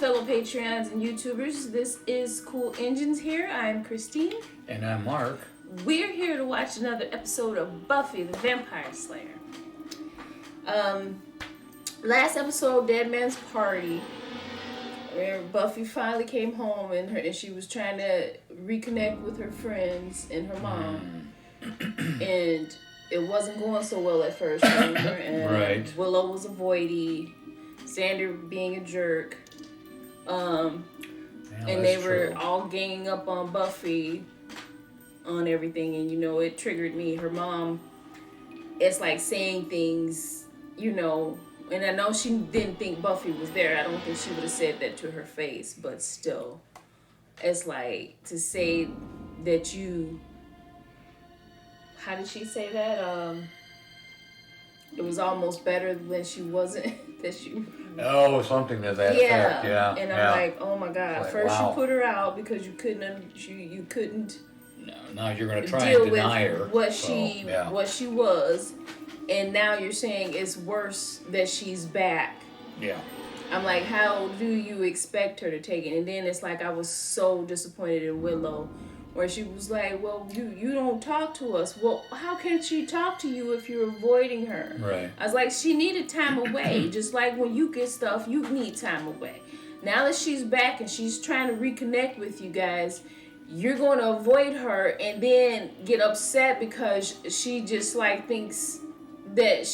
fellow Patreons and YouTubers. This is Cool Engines here. I'm Christine. And I'm Mark. We're here to watch another episode of Buffy the Vampire Slayer. Last episode, Dead Man's Party, where Buffy finally came home and she was trying to reconnect with her friends and her mom. And it wasn't going so well at first, remember? And right. Willow was avoiding, Xander being a jerk. And they were all ganging up on Buffy on everything, and it triggered me. Her mom, it's like saying things, and I know she didn't think Buffy was there. I don't think she would have said that to her face, but still, it's like to say that you, how did she say that? It was almost better when she wasn't, that she... Oh, something to that effect, yeah. And I'm like, oh my God. Like, first wow. you put her out because you couldn't... You couldn't... No, now you're going to try and deny her. What she was, and now you're saying it's worse that she's back. Yeah. I'm like, how do you expect her to take it? And then it's like I was so disappointed in Willow, where she was like, well, you don't talk to us. Well, how can she talk to you if you're avoiding her? Right. I was like, she needed time away. Just like when you get stuff, you need time away. Now that she's back and she's trying to reconnect with you guys, you're going to avoid her and then get upset because she just like thinks that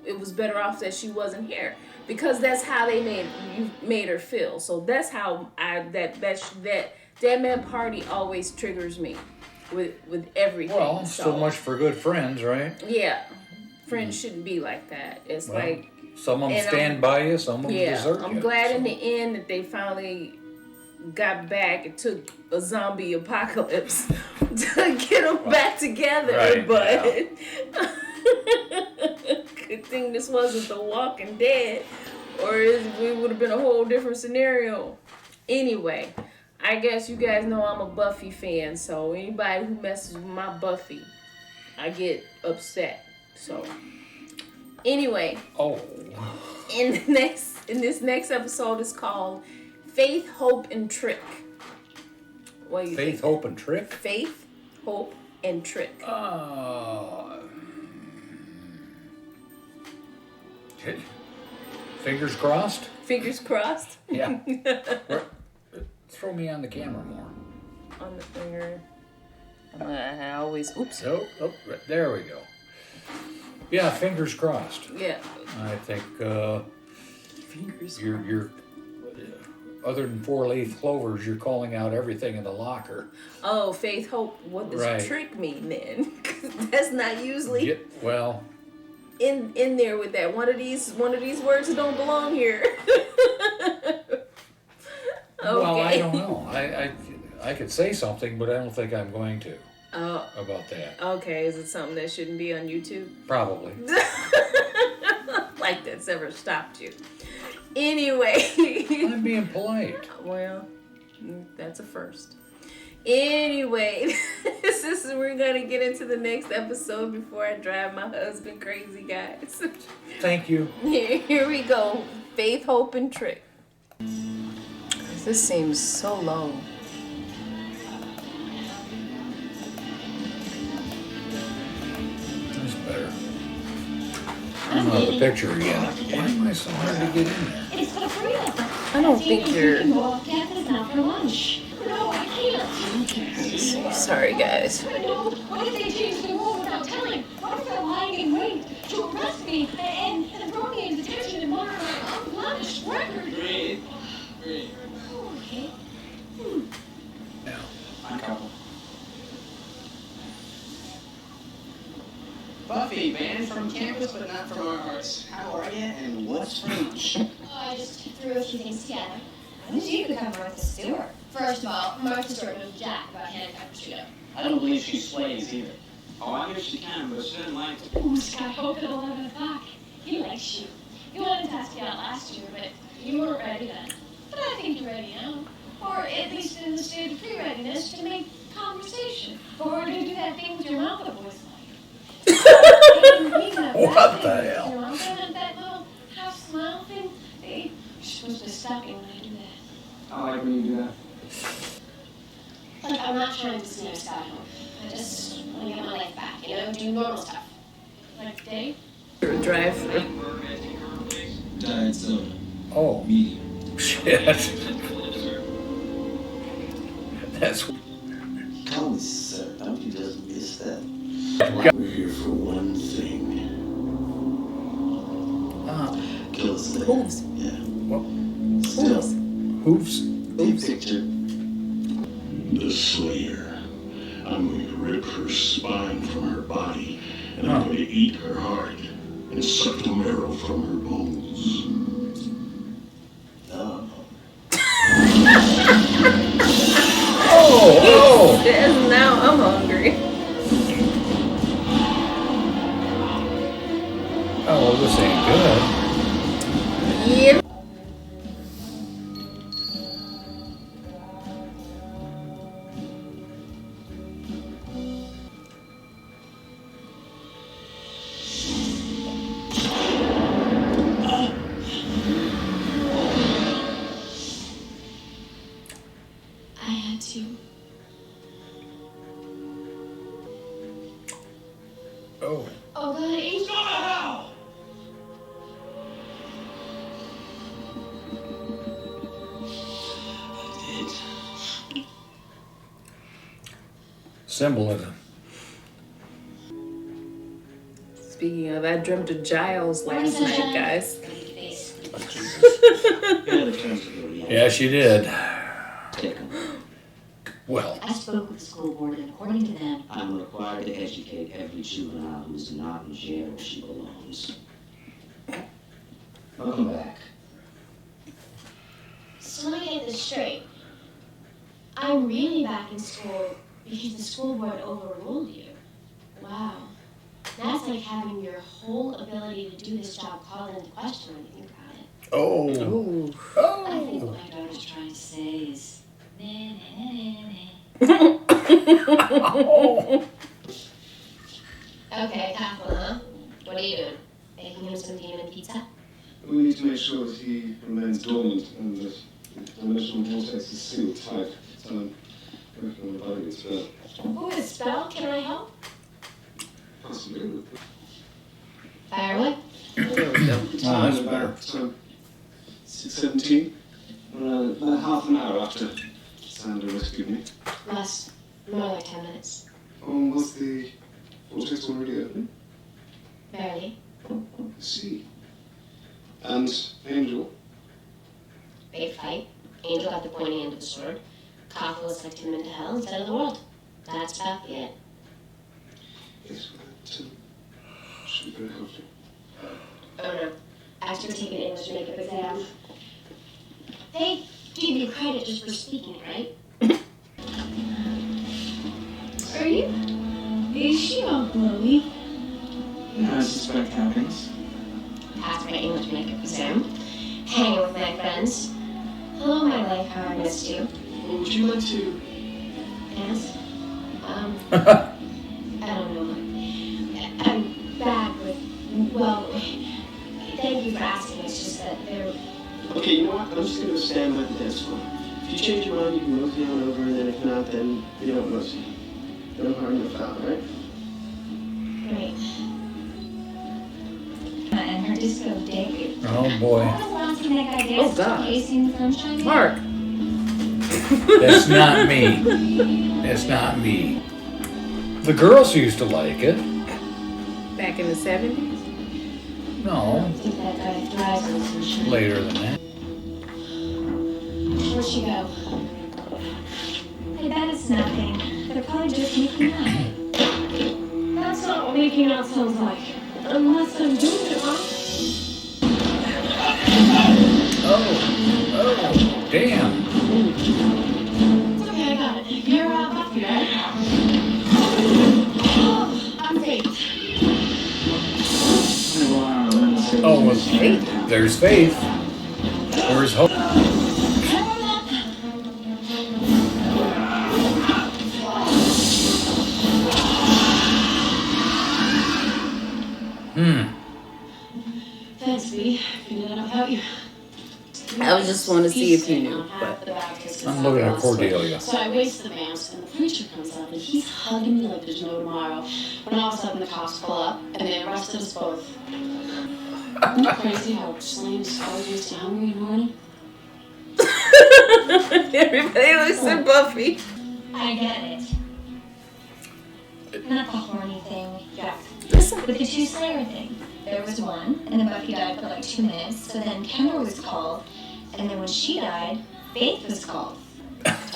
it was better off that she wasn't here, because that's how they made her feel. So that's how Dead Man Party always triggers me with everything. Well, so much for good friends, right? Yeah. Friends shouldn't be like that. It's like... Some of them stand by you, some of them desert you. I'm glad in the end that they finally got back. It took a zombie apocalypse to get them back together. Right, but good thing this wasn't The Walking Dead, or it would have been a whole different scenario. Anyway... I guess you guys know I'm a Buffy fan, so anybody who messes with my Buffy, I get upset. So, anyway. Oh. In this next episode is called Faith, Hope, and Trick. What do you think? Faith, Hope, and Trick? Faith, Hope, and Trick. Fingers crossed? Fingers crossed? Yeah. Throw me on the camera more. On the finger. I always... Oops. Oh, there we go. Yeah, fingers crossed. Yeah. I think fingers you're other than 4-leaf clovers, you're calling out everything in the locker. Oh, Faith, Hope. What does trick mean then? That's not usually... Yeah, well... In there with that. One of these words that don't belong here. Okay. Well, I don't know. I could say something, but I don't think I'm going to about that. Okay, is it something that shouldn't be on YouTube? Probably. Like that's ever stopped you. Anyway. I'm being polite. Well, that's a first. Anyway, we're going to get into the next episode before I drive my husband crazy, guys. Thank you. Here we go. Faith, Hope, and Trick. This seems so low. That's better. I don't know the picture again. Why am I so hard to get in there? It's for freedom. I don't think you're... You can go off campus now for lunch. No, I can't. Sorry, guys. No, what if they change the rule without telling? What if they're lying in wait to arrest me and throw me in detention and monitor my unblemished record? Breathe. Okay. Now, Uncouple. Buffy, banned from campus but not from our hearts. How are you and what's for lunch? I just threw a few things together. When did you become Martha Stewart? First of all, Martha Stewart knows jack about handicap prosciutto. I don't believe she slays either. Oh, I guess she can, but she doesn't like to. Oh, Sky Hope at 11 o'clock. He likes you. He wanted to ask you out last year, but you weren't ready then. But I think you're ready now. Or at least in the state of pre-readiness to make conversation. Or to do that thing with your mouth that boys like. What the hell? Your mouth and that little half smile thing. You're supposed to stop me when I do that. I like when you do that. Look, I'm not trying to snare Scott home. I just want to get my life back, you know, do normal stuff. Like today. Drive-through. Diet soda. Oh, Medium. shit. That's. Tell me, sir, don't you just miss that? God. We're here for one thing. Kill us later. Hooves. Yeah. What? Still, Hooves? deep picture. The Slayer. I'm going to rip her spine from her body, and I'm going to eat her heart and suck the marrow from her bones. Oh. Oh! Yes, now I'm hungry. Oh, this ain't good. Yeah. I had to. Oh. Oh God, Angel! Symbolism. Speaking of, I dreamt of Giles last night, guys. Yeah, she did. Take 'em. Well, I spoke with the school board, and according to them, I'm required to educate every juvenile who's not in jail where she belongs. Welcome back. So let me get this straight. I'm really back in school because the school board overruled you. Wow. That's like having your whole ability to do this job called into question when you think about it. oh. Ooh. I think what Oh. my daughter's trying to say is, nah, nah, Okay, Apple, huh? What are you doing? Making him some demon pizza? We need to make sure that he remains dormant and that the dimensional vortex is sealed tight. So I'm working on the body as well. Ooh, a spell? Can I help? Possibly. Fire away. There we go. Oh, that's better. So 6:17, about half an hour after Sandra rescued me. Less. More like 10 minutes. Was the vortex already open? Barely. I see. And Angel? Big fight. Angel got the pointy end of the sword. Coffee sucked him into hell instead of the world. That's about it. Yes, that should be very helpful. Oh no. After taking English makeup exam. They give you credit just for speaking, right? Are you? Is she all glowy? I suspect happens. Passed my English makeup exam. Hanging with my friends. Hello, my life, how I missed you. Well, would you like to? Yes? I don't know. I'm bad with, well, thank you for asking. It's just that they're... Okay, you know what? I'm just going to stand by the dance floor. If you change your mind, you can mosey on over, and then if not, then you don't mosey. No harm, no foul, right? Great. and her disco debut. Oh, boy. When was the last time that guy danced Oh, God. Casey and the Sunshine Band? Mark. That's not me. That's not me. The girls used to like it. Back in the 70s? I No, don't think that guy thrives on sunshine. later than that. Where'd she go? Hey, that is nothing. They're probably just making out. That's not what making out sounds like. Unless I'm doing it wrong. Oh, damn. It's okay, I got it. You're Buffy, right? Oh, I'm Faith. Oh, well, there's faith. Where's hope? Thanks, B. Couldn't do that without you. I was just want to see if you knew. But I'm looking at Cordelia. So I waste the vamps, and the preacher comes up, and he's hugging me like there's no tomorrow. When all of a sudden the cops pull up, and they arrested us both. Isn't it crazy how slim Scully used to hungry in the morning? everybody looks at Buffy. I get it. Not the horny thing. Yeah. Listen. With the two Slayer thing. There was one, and then Buffy died for like 2 minutes, so then Kendra was called, and then when she died, Faith was called.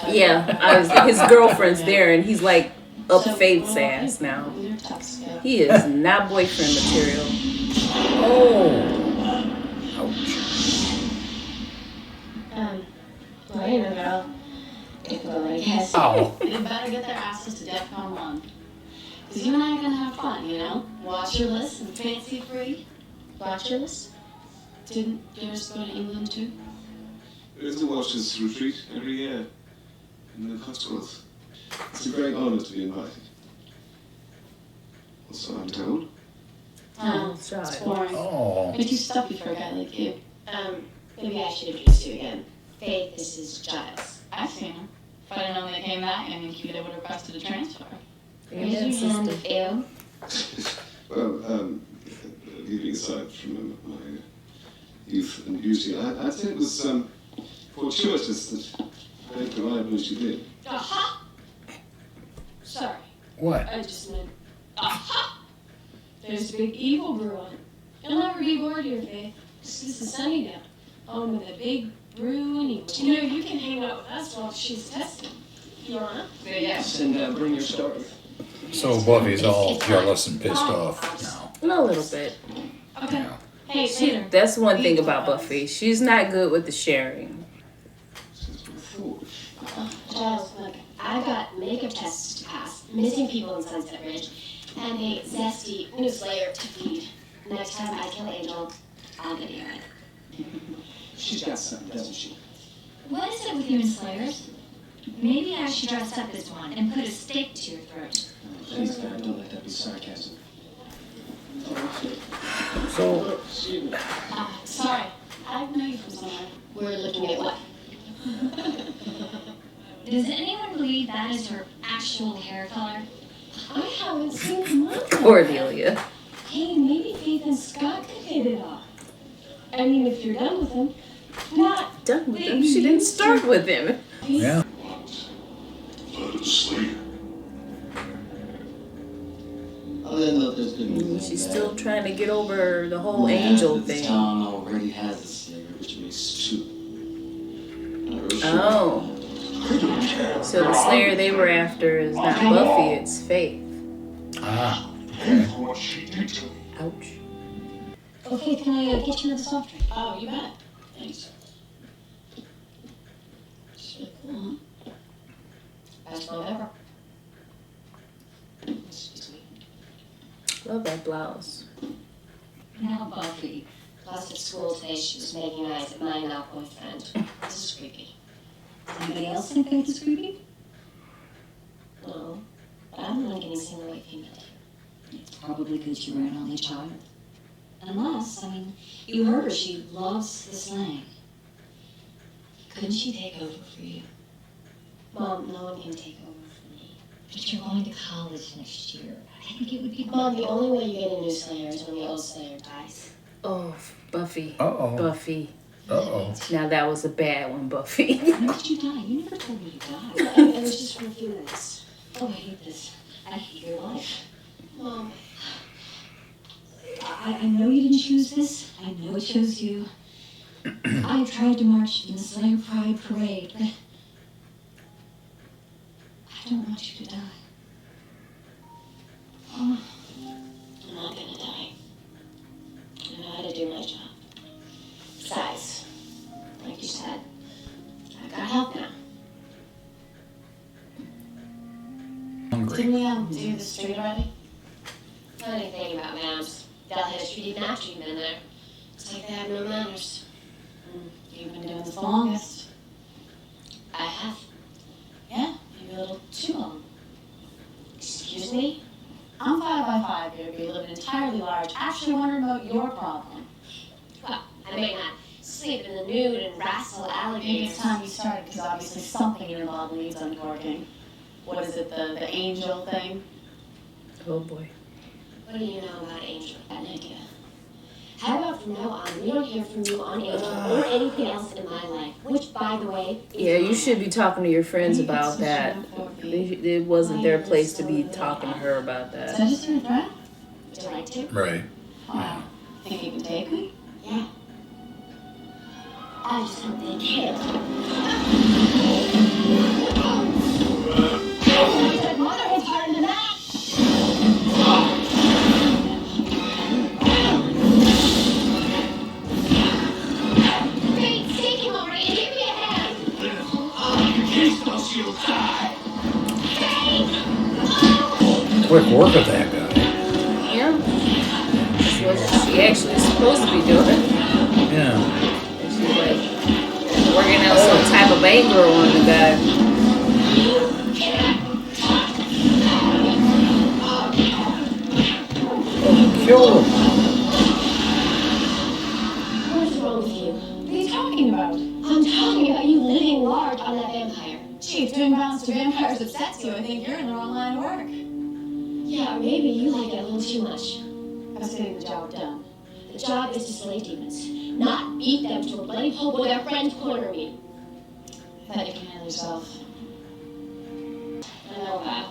Yeah, his girlfriend's there, and he's like up Faith's ass now. He is not boyfriend material. Oh. Ouch. Later, girl. If the lady has Ow. they better get their asses to DEFCON 1. Because you and I are going to have fun, you know? Watch your list and fancy free. Watch your list. Didn't yours go to England too? It's a Watchers retreat every year in the Cotswolds. It's a great honour to be invited. Also, I'm told. Oh, it's boring. Oh. You're too stuffy for a guy like you. Maybe I should introduce you again. Faith, this is Giles. I've seen him. If I'd known they came that young and cute, I would have requested a transfer. Raise your hand if you. Well, leaving aside from my youth and beauty, I'd say it was fortuitous that Faith arrived when she did. Aha! Sorry, What? I just meant, aha! There's a big evil brewing. You'll never be bored here, Faith. This is Sunnydale, home with a big brewing evil. You know, you can hang out with us while she's testing. You wanna? Yes, and bring your story. So Buffy's all jealous and pissed off now. A little bit. Okay. Yeah. Hey, Peter. That's one thing about Buffy. She's not good with the sharing. Giles, look, I've got makeup tests to pass, missing people in Sunset Ridge, and a zesty new Slayer to feed. Next time I kill Angel, I'll video it. She's got something, doesn't she? What is it with you and Slayers? Maybe I should dress up as one and put a stake to your throat. Please, God, don't let that be sarcasm. So, Sorry. I know you from somewhere. We're looking at what? Does anyone believe that is her actual hair color? I haven't seen mine. Cordelia. Hey, maybe Faith and Scott could hit it off. I mean, if you're done with them. Not Done with him. She didn't start with him. yeah. Blood of Slayer. Other than that, there's good news. She's still trying to get over the whole angel This thing. town already has a Slayer, which makes two. Oh. So the Slayer they were after is not Buffy, it's Faith. Ah. Okay. What she did to me. Ouch. Oh, Faith, can I get you another soft drink? Oh, you bet. Thanks. She's really cool, huh? Best one ever. Excuse me. Love that blouse. Now Buffy. Plus at school today she was making eyes at my now boyfriend. This is creepy. Does anybody else think Faith is creepy? No. But I'm not getting seen the way female. It's probably because you were an only child. Unless, I mean, you heard her, she loves the slang. Couldn't she take over for you? Mom, no one can take over for me. But you're going to college next year. I think it would be Mom, the only way you get a new Slayer is when the old Slayer dies. Oh, Buffy. Uh-oh. Buffy. Uh-oh. Now that was a bad one, Buffy. When did you die? You never told me you died. It was just for a few minutes. Oh, I hate this. I hate your life. Mom. I know you didn't choose this. I know it chose you. I tried to march in the Slayer Pride Parade, but I don't want you to die. I'm not gonna die. I know how to do my job. Besides, like you said, I've got help now. Hungry. Didn't we do the street already? Funny thing about Mams. They'll hit us even after you've been there. It's like they have no manners. You've been doing this the longest. I have. Yeah, maybe a little too long. Excuse me? I'm 5 by 5 here, but you live an entirely large. Actually, want to remote your problem. Well, I may not sleep in the nude and wrestle Maybe alligators. it's time you started, because obviously something in your model needs uncorking. What is it, the angel thing? Oh boy. What do you know about Angel? Got an idea. How about from now on, we don't hear from you on Angel or anything else in my life, which, by the way, is Yeah, you mine. should be talking to your friends about that. It wasn't their place to be talking to her about Is that. that just a threat? Would you like to? Right. Wow. Think you can take me? Yeah. I just hope they can't. Mother hits harder than that! Great, take him over and give me a hand. Quick work of that guy. Yeah. That's what she actually is supposed to be doing. Yeah. And she's like working out some type of anger on the guy. Kill him. What's wrong with you? What are you talking about? I'm talking about you living large on that vampire. Gee, if doing violence to vampires upsets you, I think you're in the wrong line of work. Yeah, or maybe you like it a little too much. I was getting the job done. The job is to slay demons, not beat them to a bloody pulp with their friends corner me. I thought you can handle yourself. I know that.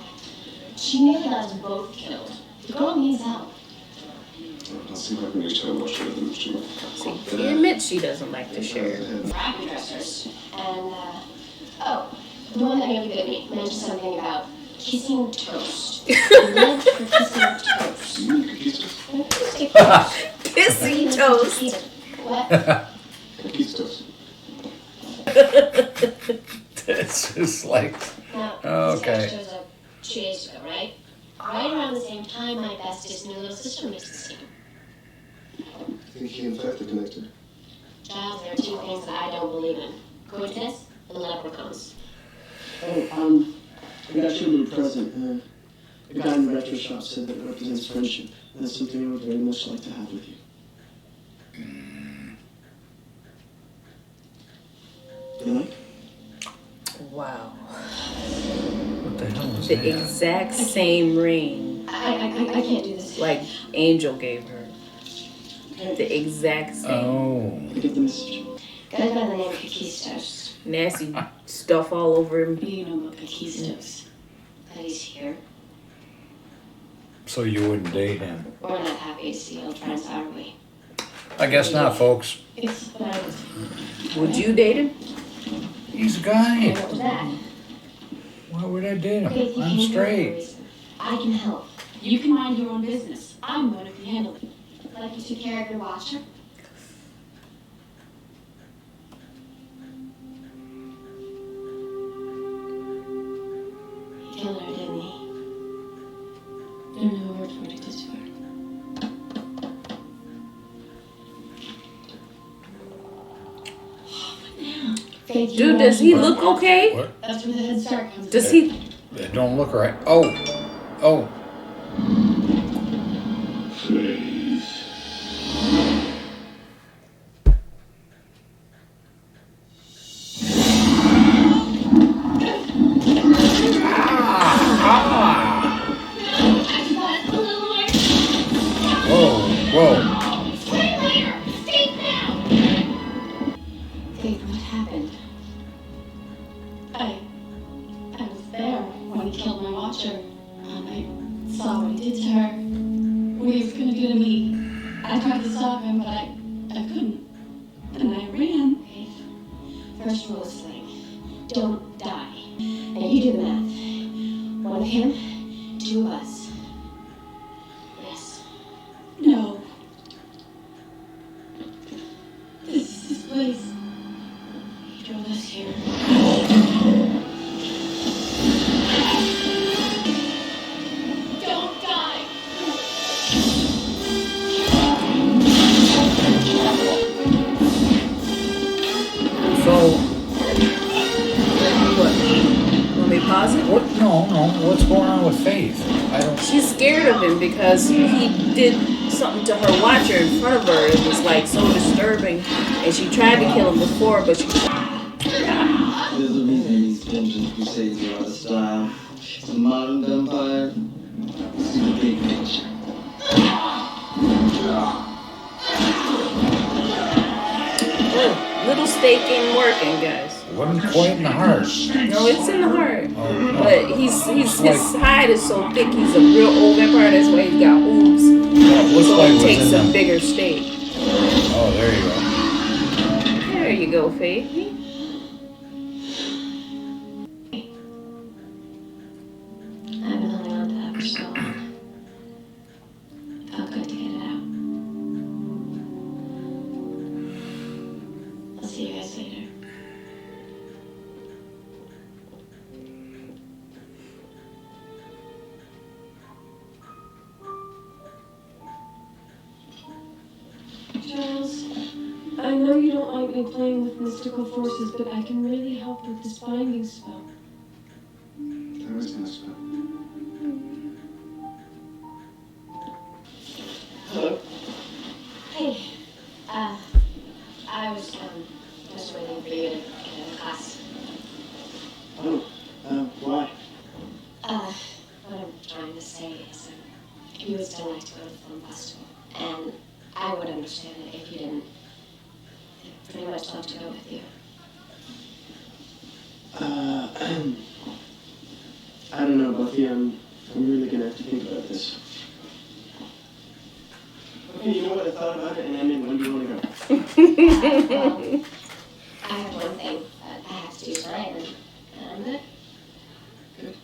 She nearly got us both killed. The girl needs help. I'll see if I can reach her much further than she. See, she admits she doesn't like to share. Rabbit dressers. And, oh, the one that nearly bit me mentioned something about kissing toast. Love for kissing toast. You need cookies toast? Kissing toast. What? Cookies toast. It's just like, Now, Okay. this guy shows up 2 days ago, right? Right around the same time my bestest new little sister makes the scene. I think he and Faith are connected. Giles, there are two things that I don't believe in. Coincidence and leprechauns. Oh, I got you a little present. The guy in the retro shop said that it represents friendship. That's something I would very much like to have with you. You like? Wow. what the hell is The that? exact same ring I can't do this. like Angel gave her. The exact same. Oh. I get the message. Goes by the name of Christytrekkie. Nasty stuff all over him. What do you know about Christytrekkie? That he's here. So you wouldn't date him? We're not happy to see old friends, are we? I guess not, folks. It's what I was. Would you date him? He's a guy. What was that? Why would I date Faith, him? you I'm came here for a straight. reason. I can help. You can mind your own business. I'm going to handle it. Like you took care of your watcher? He killed her, didn't he? Don't know a word for it this word. Faith, you Dude, know does he you look want okay? What? That's where the head start comes Does in. he? That don't look right. Oh. Oh. Faith. Whoa. Faith, what happened? I was there when he killed my watcher. I saw what he did to her. What he was gonna do to me. I tried to stop him, but I couldn't. And I ran. Faith, first rule is thing. Don't die. And you do the math. One of him, two of us. Yes. No. This is his place. He drove us here. Don't die! So, what? Want me to pause it? What? No. What's going on with Faith? I don't. She's scared of him because he did something to her watcher in front of her. It was like so disturbing, and she tried to kill him before, but she. There's a reason these vengeance crusades are out of style. It's a modern vampire. See the big picture. Oh, little steak ain't working, guys. Wasn't quite in the heart. No, it's in the heart. Oh, no. But his hide is so thick. He's a real old vampire. That's why he's got hooves. Looks So like it it takes was a in the... bigger steak. Oh, there you go. There you go, Faith. I've been holding on to that for so long. It felt good to get it out. I'll see you guys later. Charles, I know you don't like me playing with mystical forces, but I can really help with this binding spell. There is no spell. Hello? Hey, I was just waiting for you to get out of class. Oh, why? What I'm trying to say is, you would still like to go to the film festival, and I would understand it if you didn't. I'd pretty much love to go with you. I don't know, Buffy. I'm really gonna have to think about this. Okay, you know what? I thought about it, and I'm in. When do you want to go? Well, I have one thing that I have to do tonight, and I'm good. Good.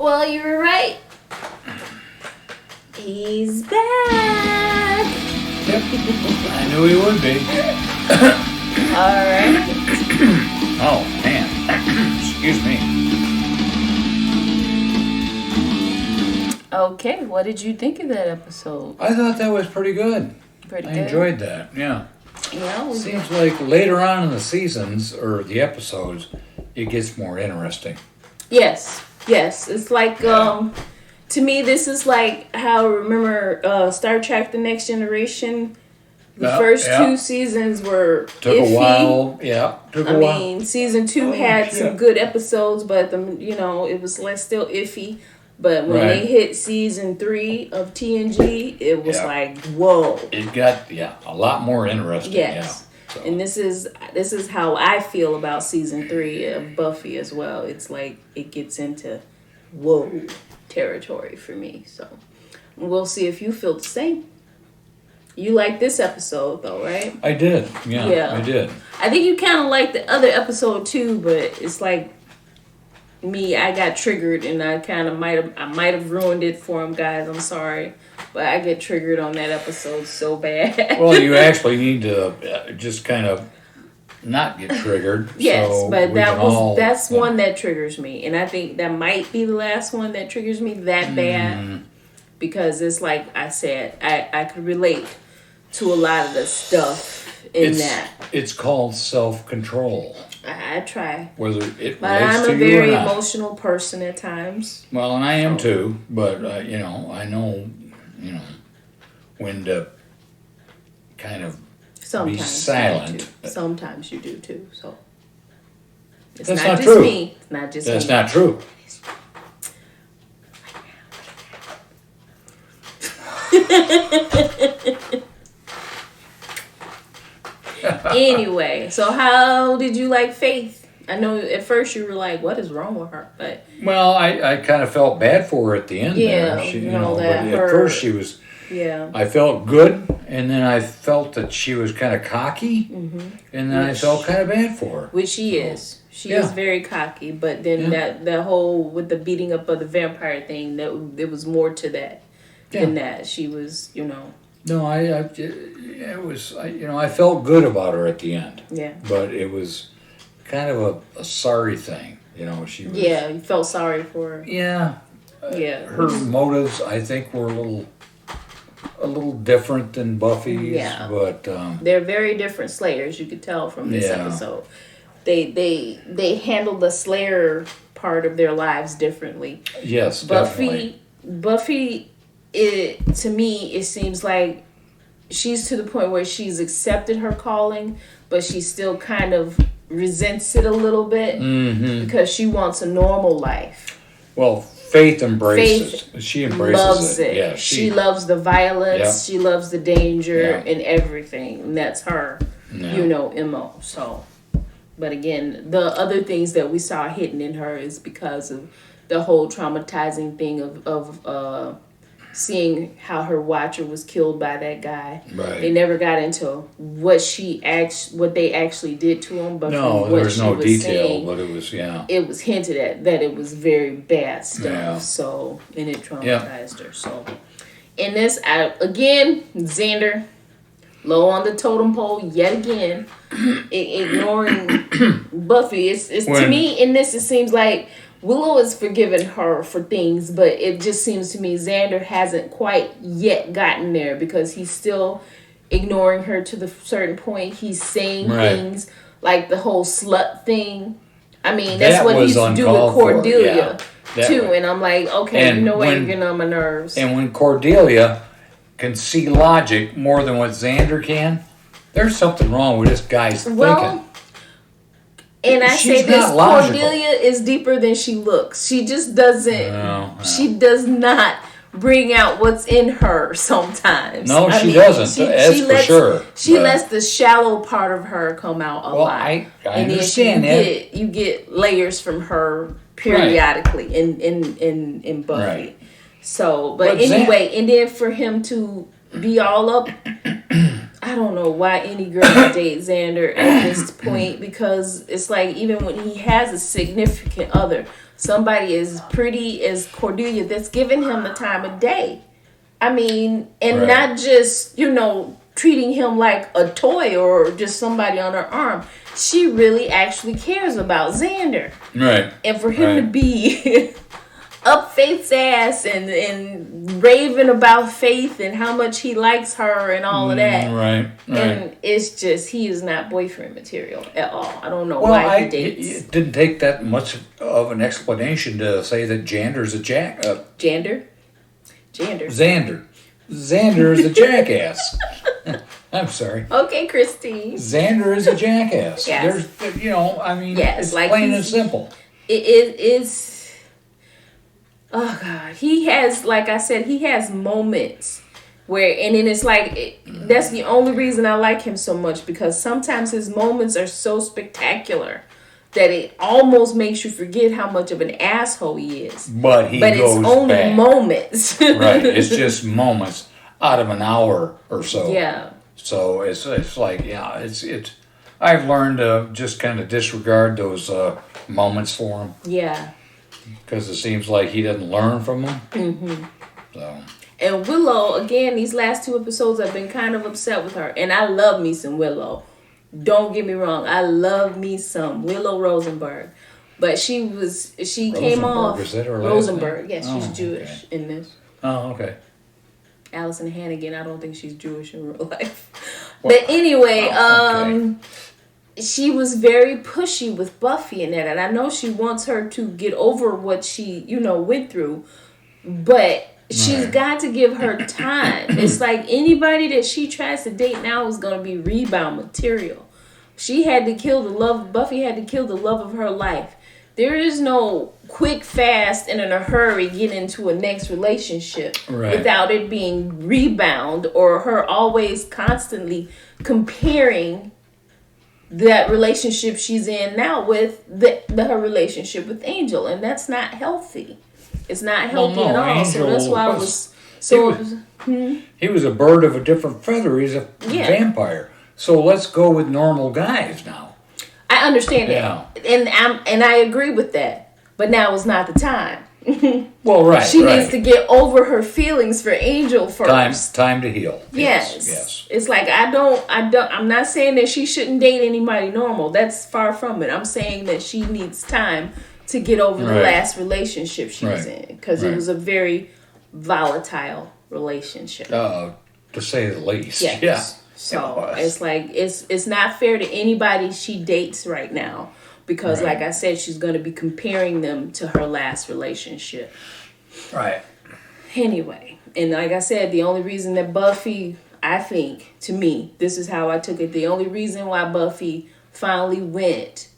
Well, you were right. He's back. Yep. I knew he would be. All right. Oh, man. Excuse me. Okay, what did you think of that episode? I thought that was pretty good. Pretty I good. enjoyed that, yeah. Yeah, Seems like later on in the seasons, or the episodes, it gets more interesting. Yes. It's like, to me, this is like how, remember, Star Trek The Next Generation? The first two seasons were Took iffy. a while, yeah. I mean, season 2 had some good episodes, but it was still iffy. But when they hit season 3 of TNG, it was like, whoa! It got a lot more interesting. Yes, So. And this is how I feel about season 3 of Buffy as well. It's like it gets into whoa territory for me. So we'll see if you feel the same. You like this episode though, right? I did. Yeah. I did. I think you kind of like the other episode too, but it's like me, I got triggered and I kind of might have ruined it for him, guys. I'm sorry, but I get triggered on that episode so bad. Well, you actually need to just kind of not get triggered. Yes, so but that's one that triggers me, and I think that might be the last one that triggers me that bad, because it's like I said, I could relate to a lot of the stuff in that. It's called self-control. I try. Whether it but relates I'm to a you or very not. emotional person at times. Well, and I am too, but I know when to kind of Sometimes be silent. Sometimes you do too. So it's That's not not just true. me. It's not just That's me. not true. Anyway, so how did you like Faith? I know at first you were like, "What is wrong with her?" But Well, I kind of felt bad for her at the end. Yeah, there. She, you know, but that at her- first she was. yeah, I felt good, and then I felt that she was kind of cocky, and then I felt kind of bad for her. which she is. She Yeah. is very cocky. But then that whole with the beating up of the vampire thing, that there was more to that than that. She was, No, it was, I felt good about her at the end, yeah. but it was kind of a sorry thing, she was. Yeah, you felt sorry for her. Yeah. Yeah. Her motives, I think, were a little different than Buffy's, Yeah. but They're very different Slayers. You could tell from this Yeah. episode. They handled the Slayer part of their lives differently. yes, definitely. Buffy, to me, it seems like she's to the point where she's accepted her calling, but she still kind of resents it a little bit because she wants a normal life. Well, Faith embraces. She embraces Loves it. Yeah, she loves the violence. Yeah. She loves the danger Yeah. and everything. And that's her, MO. So, but again, the other things that we saw hidden in her is because of the whole traumatizing thing of seeing how her watcher was killed by that guy. Right. They never got into what they actually did to him, but No, from there what was she no was detail, saying, but it was, it was hinted at that it was very bad stuff. Yeah. So, and it traumatized her. So, in this, again, Xander, low on the totem pole yet again, ignoring Buffy. It's to me in this, it seems like Willow has forgiven her for things, but it just seems to me Xander hasn't quite yet gotten there because he's still ignoring her to the certain point. He's saying things like the whole slut thing. I mean, that's what he used to do with Cordelia too. And I'm like, okay, you know what, you're getting on my nerves. And when Cordelia can see logic more than what Xander can, there's something wrong with this guy's thinking. And I She's say this, not logical. Cordelia is deeper than she looks. She just doesn't, No. she does not bring out what's in her sometimes. No, she doesn't. That's for sure. She lets the shallow part of her come out a lot. I and understand then you get layers from her periodically in Buffy. Right. So, but anyway, and then for him to be all up, I don't know why any girl would date Xander at this point, because it's like even when he has a significant other, somebody as pretty as Cordelia that's giving him the time of day. I mean, and not just, treating him like a toy or just somebody on her arm. She really actually cares about Xander. Right. And for him to be up Faith's ass and raving about Faith and how much he likes her and all of that. Right. And it's just, he is not boyfriend material at all. I don't know why he dates. It didn't take that much of an explanation to say that Xander's a Xander? Xander is a jackass. I'm sorry. Okay, Christine. Xander is a jackass. Yes. It's like plain and simple. It is. Oh God, he has, like I said, he has moments where, and then it's like that's the only reason I like him so much, because sometimes his moments are so spectacular that it almost makes you forget how much of an asshole he is. But it's only back. moments. Right. It's just moments out of an hour or so. Yeah. So it's like, it's I've learned to just kind of disregard those moments for him. Yeah. Because it seems like he doesn't learn from them. Mm-hmm. So. And Willow, again, these last 2 episodes, I've been kind of upset with her. And I love me some Willow. Don't get me wrong. I love me some Willow Rosenberg. But she came off. Is that her Rosenberg. last Yes, name? she's Jewish in this. Oh, okay. Allison Hannigan, I don't think she's Jewish in real life. But anyway, she was very pushy with Buffy in that. And I know she wants her to get over what she, went through. But She's got to give her time. It's like anybody that she tries to date now is going to be rebound material. She had to kill the love. Buffy had to kill the love of her life. There is no quick, fast, and in a hurry get into a next relationship without it being rebound or her always constantly comparing that relationship she's in now with her relationship with Angel, and that's not healthy. It's not healthy at all. Angel, so that's why I was so. He was a bird of a different feather. He's a vampire. So let's go with normal guys now. I understand that, and I agree with that. But now is not the time. Well, right. She needs to get over her feelings for Angel first. Time to heal. Yes. It's like I'm not saying that she shouldn't date anybody normal. That's far from it. I'm saying that she needs time to get over the last relationship she was in, because it was a very volatile relationship. To say the least. Yes. Yeah. So it's like it's not fair to anybody she dates right now, because like I said, she's going to be comparing them to her last relationship. Right. Anyway, and like I said, the only reason that Buffy, I think, to me, this is how I took it, the only reason why Buffy finally went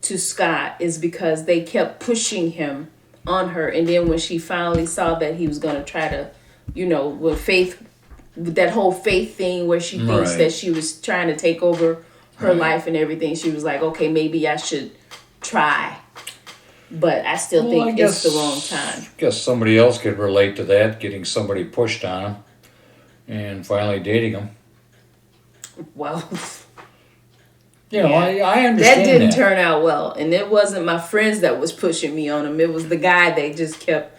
to Scott is because they kept pushing him on her, and then when she finally saw that he was going to try to, with Faith, with that whole Faith thing where she thinks that she was trying to take over her life and everything, she was like, okay, maybe I should try. But I still think it's the wrong time. I guess somebody else could relate to that, getting somebody pushed on him and finally dating him. Well, I understand that. Didn't turn out well. And it wasn't my friends that was pushing me on him. It was the guy that just kept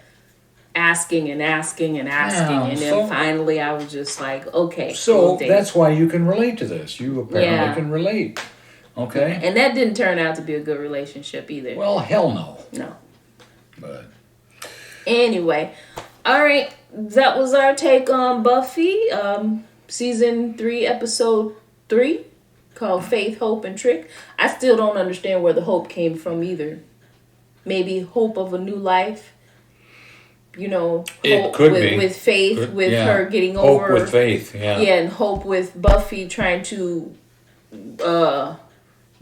asking and asking and asking. And then finally I was just like, okay. So that's why you can relate to this. You apparently can relate. Okay. And that didn't turn out to be a good relationship either. Well, hell no. No. But anyway, all right. That was our take on Buffy, season 3, episode 3, called Faith, Hope, and Trick. I still don't understand where the hope came from either. Maybe hope of a new life. It could be with Faith, her getting over. Hope with Faith, yeah, and hope with Buffy trying to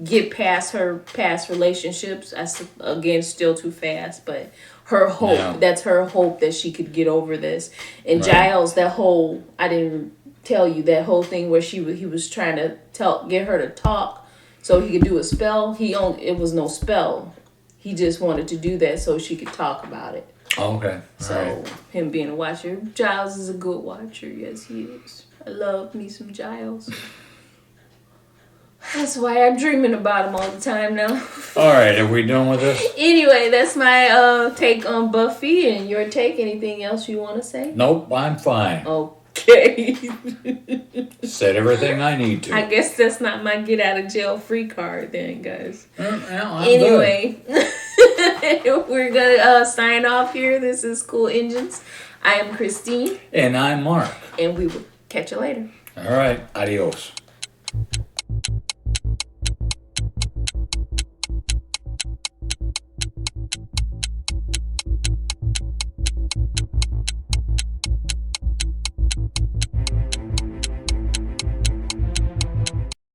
get past her past relationships. Again, still too fast, but her hope, that's her hope that she could get over this. And Giles, that whole, I didn't tell you, that whole thing where he was trying to get her to talk so he could do a spell. It was no spell. He just wanted to do that so she could talk about it. Okay. So him being a watcher, Giles is a good watcher. Yes, he is. I love me some Giles. That's why I'm dreaming about him all the time now. All right, are we done with this? Anyway, that's my take on Buffy, and your take. Anything else you want to say? Nope, I'm fine. Okay. Said everything I need to. I guess that's not my get out of jail free card then, guys. Anyway, we're gonna sign off here. This is Cool Engines. I am Christine. And I'm Mark. And we will catch you later. All right, adios.